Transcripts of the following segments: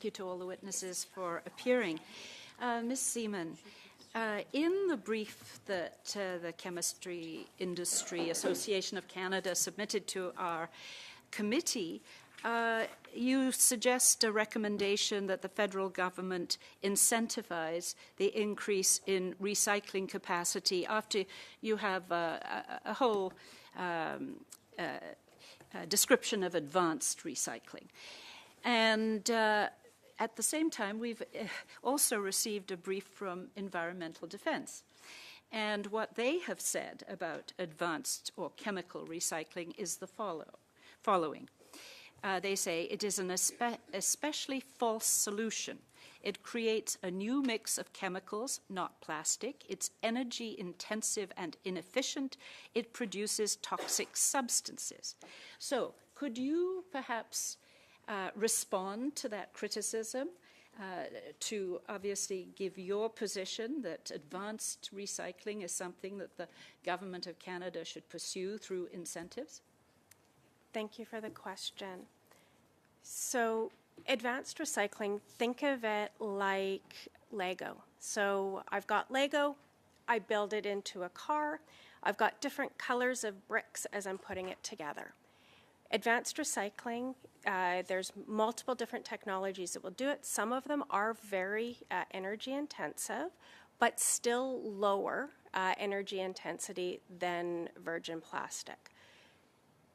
thank you to all the witnesses for appearing. Ms. Seaman, in the brief that the Chemistry Industry Association of Canada submitted to our committee, you suggest a recommendation that the federal government incentivize the increase in recycling capacity after you have a whole description of advanced recycling. And at the same time, we've also received a brief from Environmental Defense. And what they have said about advanced or chemical recycling is the following. They say it is an especially false solution. It creates a new mix of chemicals, not plastic. It's energy intensive and inefficient. It produces toxic substances. So could you perhaps respond to that criticism, to obviously give your position that advanced recycling is something that the Government of Canada should pursue through incentives? Thank you for the question. So advanced recycling, think of it like Lego. So I've got Lego, I build it into a car, I've got different colors of bricks as I'm putting it together. Advanced recycling, there's multiple different technologies that will do it. Some of them are very energy intensive, but still lower energy intensity than virgin plastic.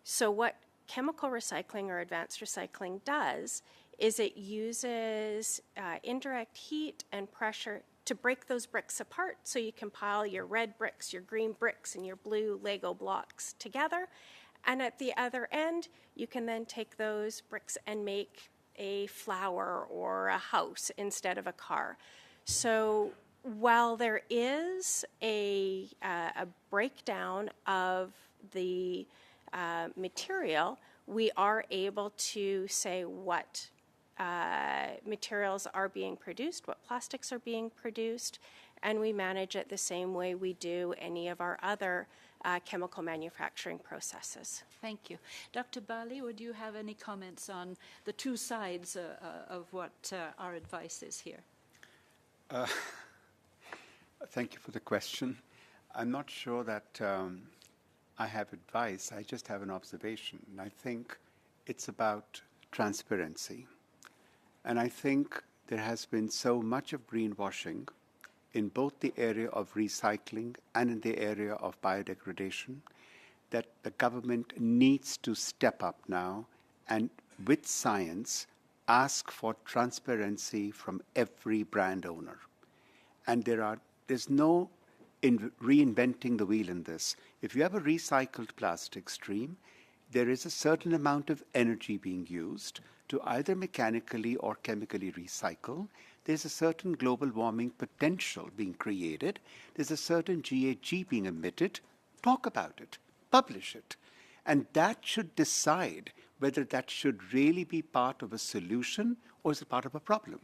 So what chemical recycling or advanced recycling does is it uses indirect heat and pressure to break those bricks apart so you can pile your red bricks, your green bricks, and your blue Lego blocks together. And at the other end, you can then take those bricks and make a flower or a house instead of a car. So while there is a breakdown of the material, we are able to say what materials are being produced, what plastics are being produced, and we manage it the same way we do any of our other chemical manufacturing processes. Thank you. Dr. Bali, would you have any comments on the two sides of what our advice is here? Thank you for the question. I'm not sure that I have advice. I just have an observation. And I think it's about transparency. And I think there has been so much of greenwashing in both the area of recycling and in the area of biodegradation that the government needs to step up now and, with science, ask for transparency from every brand owner. And there's no reinventing the wheel in this. If you have a recycled plastic stream, there is a certain amount of energy being used to either mechanically or chemically recycle. There's a certain global warming potential being created. There's a certain GHG being emitted. Talk about it. Publish it. And that should decide whether that should really be part of a solution or is it part of a problem.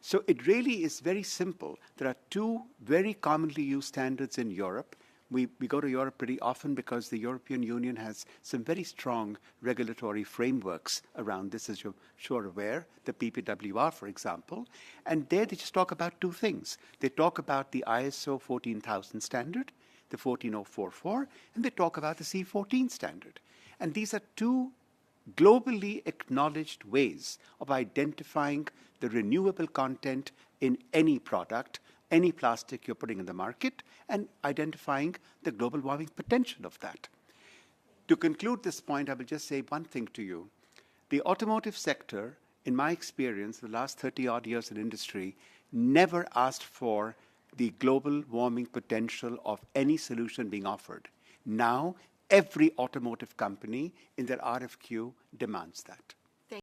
So it really is very simple. There are two very commonly used standards in Europe. We go to Europe pretty often because the European Union has some very strong regulatory frameworks around this, as you're sure aware, the PPWR, for example. And there they just talk about two things. They talk about the ISO 14000 standard, the 14044, and they talk about the C14 standard. And these are two globally acknowledged ways of identifying the renewable content in any product, any plastic you're putting in the market, and identifying the global warming potential of that. To conclude this point, I will just say one thing to you. The automotive sector, in my experience, the last 30-odd years in industry, never asked for the global warming potential of any solution being offered. Now, every automotive company in their RFQ demands that.